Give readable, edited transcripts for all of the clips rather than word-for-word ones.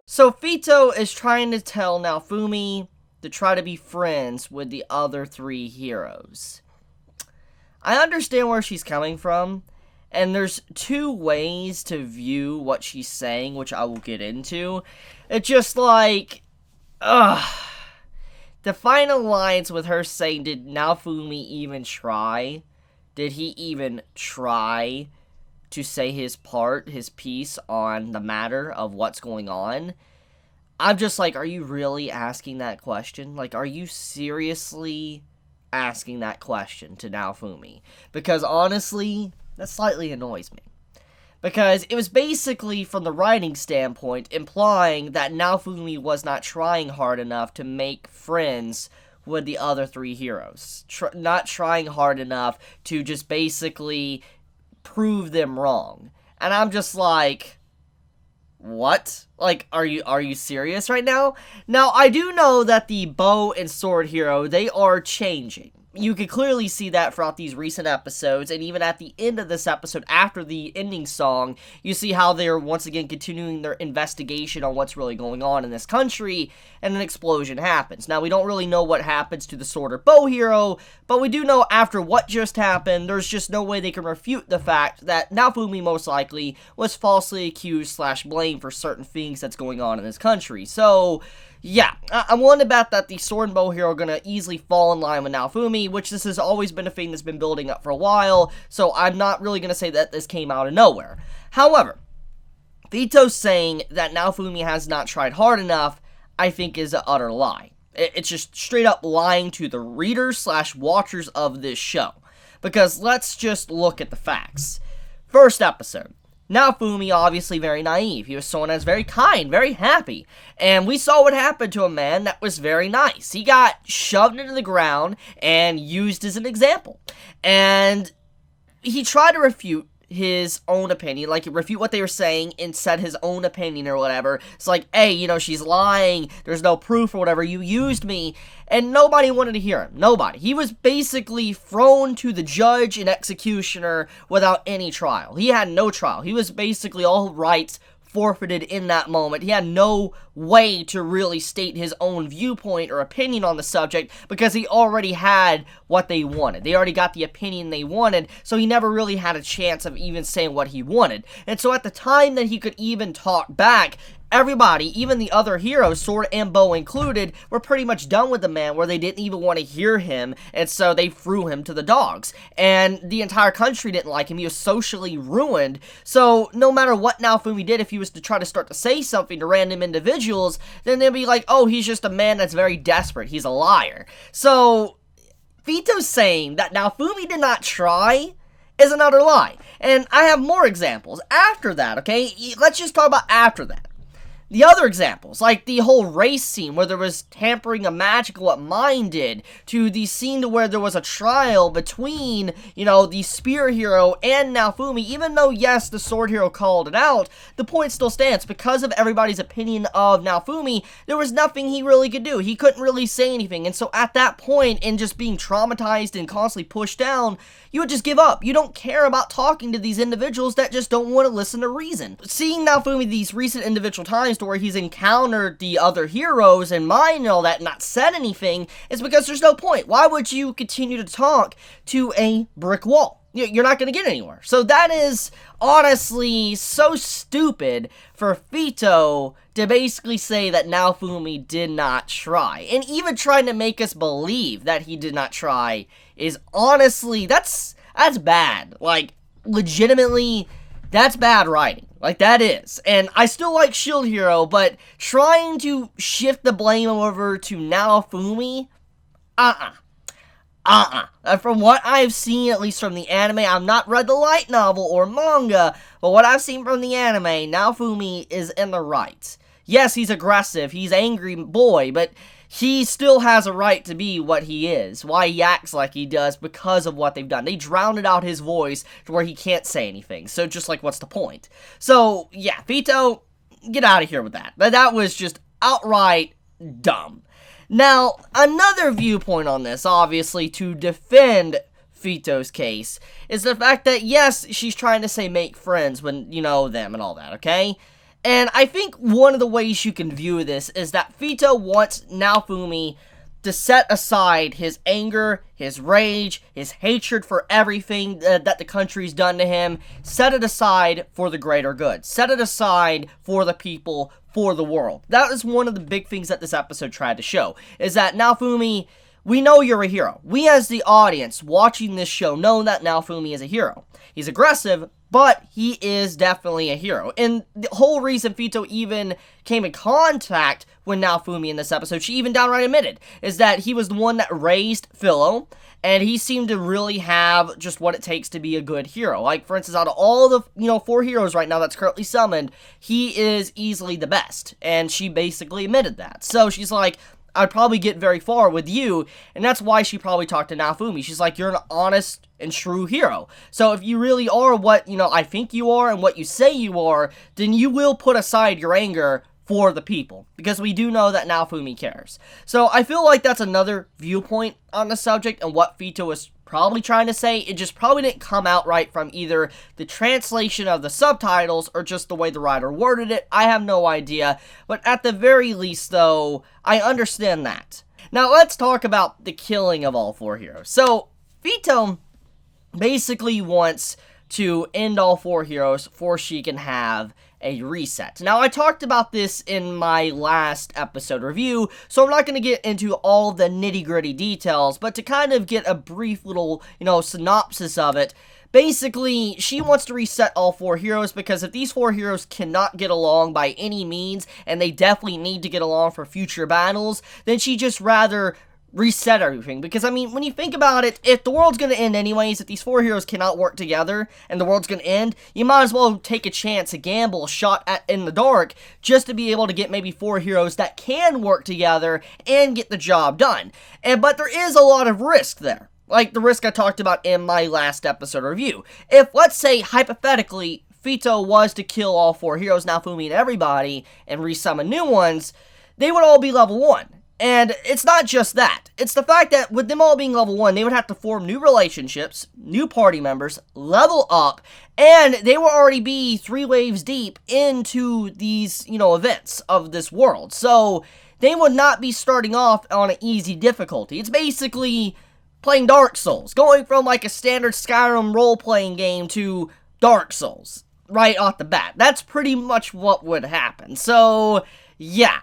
So Fito is trying to tell Naofumi to try to be friends with the other three heroes. I understand where she's coming from, and there's two ways to view what she's saying, which I will get into. It's just like, the final lines with her saying, did Naofumi even try? Did he even try to say his piece on the matter of what's going on? I'm just like, are you really asking that question? Like, are you seriously asking that question to Naofumi? Because honestly, that slightly annoys me. Because it was basically, from the writing standpoint, implying that Naofumi was not trying hard enough to make friends with the other three heroes. Not trying hard enough to just basically prove them wrong. And I'm just like, what? Like, are you serious right now? Now, I do know that the bow and sword hero, they are changing. You can clearly see that throughout these recent episodes, and even at the end of this episode, after the ending song, you see how they're once again continuing their investigation on what's really going on in this country, and an explosion happens. Now, we don't really know what happens to the sword or bow hero, but we do know after what just happened, there's just no way they can refute the fact that Naofumi most likely was falsely accused / blamed for certain things that's going on in this country. So, yeah, I'm willing to bet that the sword and bow hero are going to easily fall in line with Naofumi, which this has always been a thing that's been building up for a while, so I'm not really going to say that this came out of nowhere. However, Fito saying that Naofumi has not tried hard enough, I think is an utter lie. It's just straight up lying to the readers / watchers of this show. Because let's just look at the facts. First episode. Naofumi, obviously very naive. He was someone that's very kind, very happy. And we saw what happened to a man that was very nice. He got shoved into the ground and used as an example. And he tried to refute his own opinion, like refute what they were saying and said his own opinion or whatever. It's like, hey, she's lying, there's no proof or whatever, you used me, and nobody wanted to hear him. Nobody. He was basically thrown to the judge and executioner without any trial. He had no trial. He was basically all rights forfeited in that moment. He had no way to really state his own viewpoint or opinion on the subject because he already had what they wanted. They already got the opinion they wanted, so he never really had a chance of even saying what he wanted. And so at the time that he could even talk back, everybody, even the other heroes, sword and bow included, were pretty much done with the man where they didn't even want to hear him, and so they threw him to the dogs. And the entire country didn't like him. He was socially ruined. So no matter what Naofumi did, if he was to try to start to say something to random individuals, then they'd be like, oh, he's just a man that's very desperate. He's a liar. So Fito's saying that Naofumi did not try is another lie. And I have more examples after that, okay? Let's just talk about after that. The other examples, like the whole race scene where there was tampering of magic, what mine did, to the scene to where there was a trial between, the spear hero and Naofumi. Even though, yes, the sword hero called it out, the point still stands. Because of everybody's opinion of Naofumi, there was nothing he really could do. He couldn't really say anything. And so at that point, in just being traumatized and constantly pushed down, you would just give up. You don't care about talking to these individuals that just don't want to listen to reason. Seeing Naofumi these recent individual times to where he's encountered the other heroes and mine and all that and not said anything is because there's no point. Why would you continue to talk to a brick wall? You're not going to get anywhere. So that is honestly so stupid for Fito to basically say that Naofumi did not try. And even trying to make us believe that he did not try is honestly, that's bad. Like, legitimately, that's bad writing. Like, that is. And I still like Shield Hero, but trying to shift the blame over to Naofumi, From what I've seen, at least from the anime, I've not read the light novel or manga, but what I've seen from the anime, Naofumi is in the right. Yes, he's aggressive, he's angry boy, but he still has a right to be what he is. Why he acts like he does because of what they've done. They drowned out his voice to where he can't say anything. So just like, what's the point? So, yeah, Fito, get out of here with that. That was just outright dumb. Now, another viewpoint on this, obviously, to defend Fito's case is the fact that, yes, she's trying to say make friends when you know them and all that, okay? And I think one of the ways you can view this is that Fito wants Naofumi to set aside his anger, his rage, his hatred for everything that the country's done to him. Set it aside for the greater good. Set it aside for the people, for the world. That is one of the big things that this episode tried to show, is that Naofumi, we know you're a hero. We as the audience watching this show know that Naofumi is a hero. He's aggressive, but he is definitely a hero. And the whole reason Fito even came in contact with Naofumi in this episode, she even downright admitted, is that he was the one that raised Philo, and he seemed to really have just what it takes to be a good hero. Like, for instance, out of all the, 4 heroes right now that's currently summoned, he is easily the best. And she basically admitted that. So she's like, I'd probably get very far with you, and that's why she probably talked to Naofumi. She's like, you're an honest and true hero. So if you really are what, I think you are and what you say you are, then you will put aside your anger for the people, because we do know that Naofumi cares. So I feel like that's another viewpoint on the subject and what Fito was probably trying to say. It just probably didn't come out right from either the translation of the subtitles or just the way the writer worded it. I have no idea, but at the very least, though, I understand that. Now let's talk about the killing of all 4 heroes. So Fito basically wants to end all 4 heroes before she can have a reset. Now, I talked about this in my last episode review, so I'm not going to get into all the nitty-gritty details, but to kind of get a brief little, synopsis of it, basically, she wants to reset all 4 heroes, because if these 4 heroes cannot get along by any means, and they definitely need to get along for future battles, then she'd just rather reset everything. Because, when you think about it, if the world's gonna end anyways, if these 4 heroes cannot work together, and the world's gonna end, you might as well take a chance, a gamble, a shot in the dark, just to be able to get maybe 4 heroes that can work together, and get the job done. But there is a lot of risk there. Like the risk I talked about in my last episode review. If, let's say, hypothetically, Fito was to kill all 4 heroes, Naofumi and everybody, and resummon new ones, they would all be level 1. And it's not just that. It's the fact that with them all being level 1, they would have to form new relationships, new party members, level up, and they will already be 3 waves deep into these, events of this world. So they would not be starting off on an easy difficulty. It's basically playing Dark Souls, going from like a standard Skyrim role-playing game to Dark Souls right off the bat. That's pretty much what would happen. So, yeah.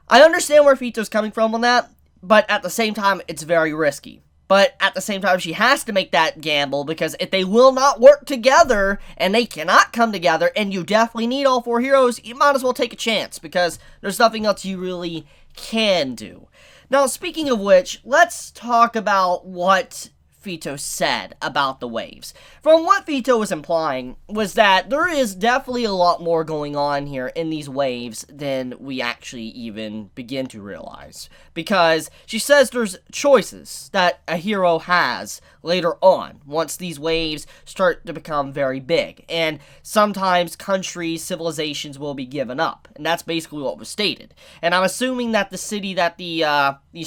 I understand where Fito's coming from on that, but at the same time, it's very risky. But at the same time, she has to make that gamble, because if they will not work together, and they cannot come together, and you definitely need all 4 heroes, you might as well take a chance, because there's nothing else you really can do. Now, speaking of which, let's talk about what Fito said about the waves. From what Fito was implying was that there is definitely a lot more going on here in these waves than we actually even begin to realize. Because she says there's choices that a hero has later on, once these waves start to become very big. And sometimes countries, civilizations will be given up. And that's basically what was stated. And I'm assuming that the city that these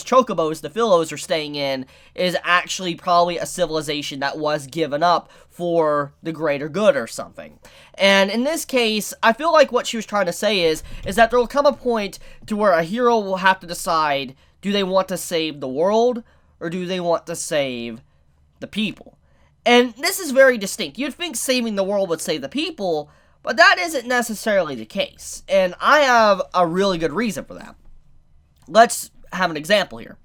chocobos, the Philos, are staying in is actually probably a civilization that was given up for the greater good or something. And in this case, I feel like what she was trying to say is that there will come a point to where a hero will have to decide, do they want to save the world, or do they want to save the people? And this is very distinct. You'd think saving the world would save the people, but that isn't necessarily the case. And I have a really good reason for that. Let's have an example here.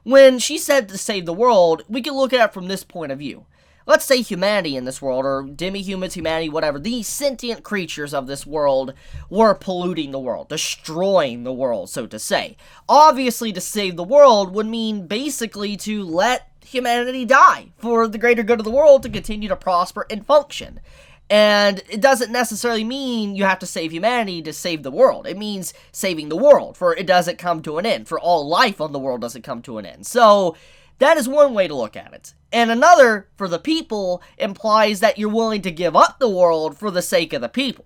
When she said to save the world, we can look at it from this point of view. Let's say humanity in this world, or demi-humans, humanity, whatever, these sentient creatures of this world were polluting the world, destroying the world, so to say. Obviously, to save the world would mean basically to let humanity die for the greater good of the world to continue to prosper and function. And it doesn't necessarily mean you have to save humanity to save the world. It means saving the world, for it doesn't come to an end, for all life on the world doesn't come to an end. So that is one way to look at it. And another, for the people, implies that you're willing to give up the world for the sake of the people.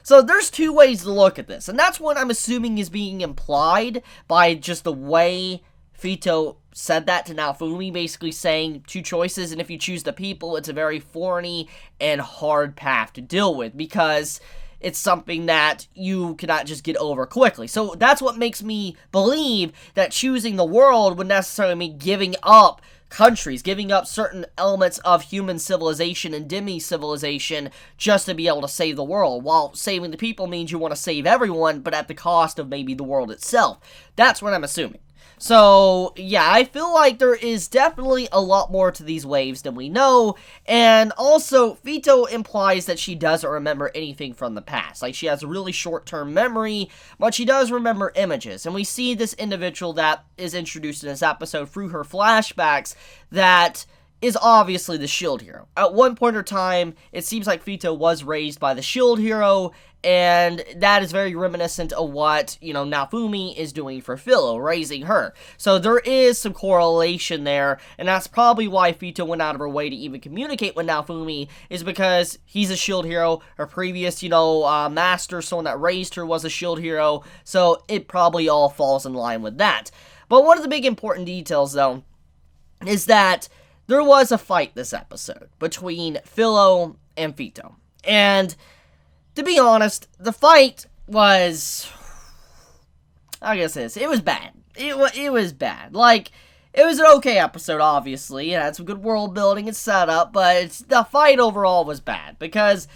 So there's 2 ways to look at this, and that's what I'm assuming is being implied by just the way Fito said that to Naofumi, basically saying two choices, and if you choose the people, it's a very thorny and hard path to deal with, because it's something that you cannot just get over quickly. So that's what makes me believe that choosing the world would necessarily mean giving up countries, giving up certain elements of human civilization and demi-civilization just to be able to save the world, while saving the people means you want to save everyone, but at the cost of maybe the world itself. That's what I'm assuming. So, yeah, I feel like there is definitely a lot more to these waves than we know, and also, Fito implies that she doesn't remember anything from the past. Like, she has a really short-term memory, but she does remember images, and we see this individual that is introduced in this episode through her flashbacks that is obviously the Shield Hero. At one point in time, it seems like Fito was raised by the Shield Hero, and that is very reminiscent of what, Naofumi is doing for Philo, raising her. So there is some correlation there, and that's probably why Fito went out of her way to even communicate with Naofumi, is because he's a Shield Hero. Her previous, master, someone that raised her, was a Shield Hero, so it probably all falls in line with that. But one of the big important details, though, is that there was a fight this episode between Philo and Fito. And to be honest, the fight was, I guess it was bad. It was bad. Like, it was an okay episode, obviously. It had some good world building and setup, but the fight overall was bad. Because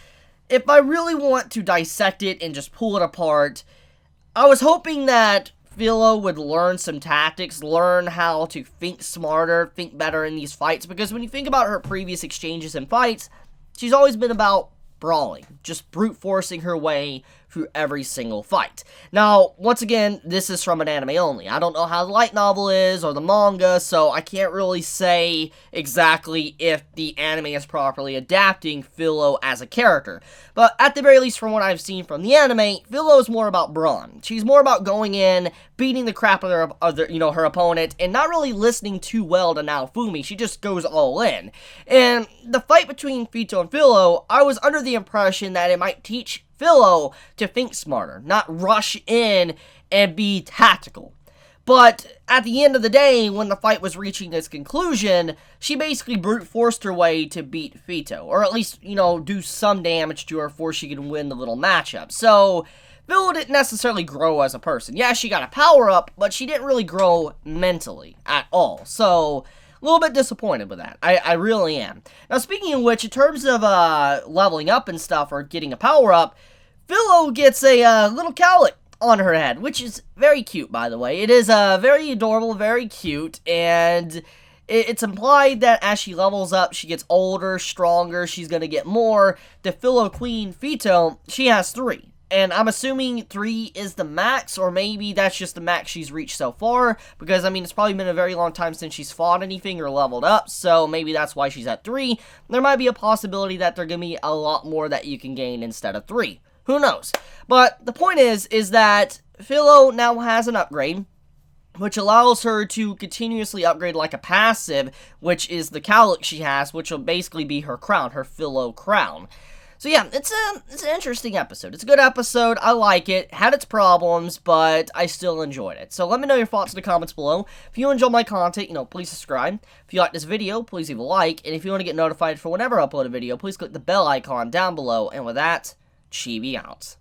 if I really want to dissect it and just pull it apart, I was hoping that Philo would learn some tactics, learn how to think smarter, think better in these fights, because when you think about her previous exchanges and fights, she's always been about brawling, just brute forcing her way through every single fight. Now, once again, this is from an anime only. I don't know how the light novel is or the manga, so I can't really say exactly if the anime is properly adapting Philo as a character. But at the very least, from what I've seen from the anime, Philo is more about brawn. She's more about going in, beating the crap out of her opponent, and not really listening too well to Naofumi. She just goes all in. And the fight between Fito and Philo, I was under the impression that it might teach Philo to think smarter, not rush in and be tactical. But at the end of the day, when the fight was reaching its conclusion, she basically brute forced her way to beat Fito, or at least, do some damage to her before she could win the little matchup. So Philo didn't necessarily grow as a person. Yeah, she got a power-up, but she didn't really grow mentally at all. So a little bit disappointed with that. I really am. Now, speaking of which, in terms of leveling up and stuff, or getting a power-up, Philo gets a little cowlick on her head, which is very cute, by the way. It is very adorable, very cute, and it's implied that as she levels up, she gets older, stronger, she's going to get more. The Philo Queen, Fito, she has 3. And I'm assuming 3 is the max, or maybe that's just the max she's reached so far, because, it's probably been a very long time since she's fought anything or leveled up, so maybe that's why she's at 3. There might be a possibility that there are going to be a lot more that you can gain instead of 3. Who knows? But the point is that Philo now has an upgrade, which allows her to continuously upgrade like a passive, which is the cowlick she has, which will basically be her crown, her Philo crown. So yeah, it's an interesting episode. It's a good episode. I like it. Had its problems, but I still enjoyed it. So let me know your thoughts in the comments below. If you enjoy my content, please subscribe. If you like this video, please leave a like. And if you want to get notified for whenever I upload a video, please click the bell icon down below. And with that, Chibi out.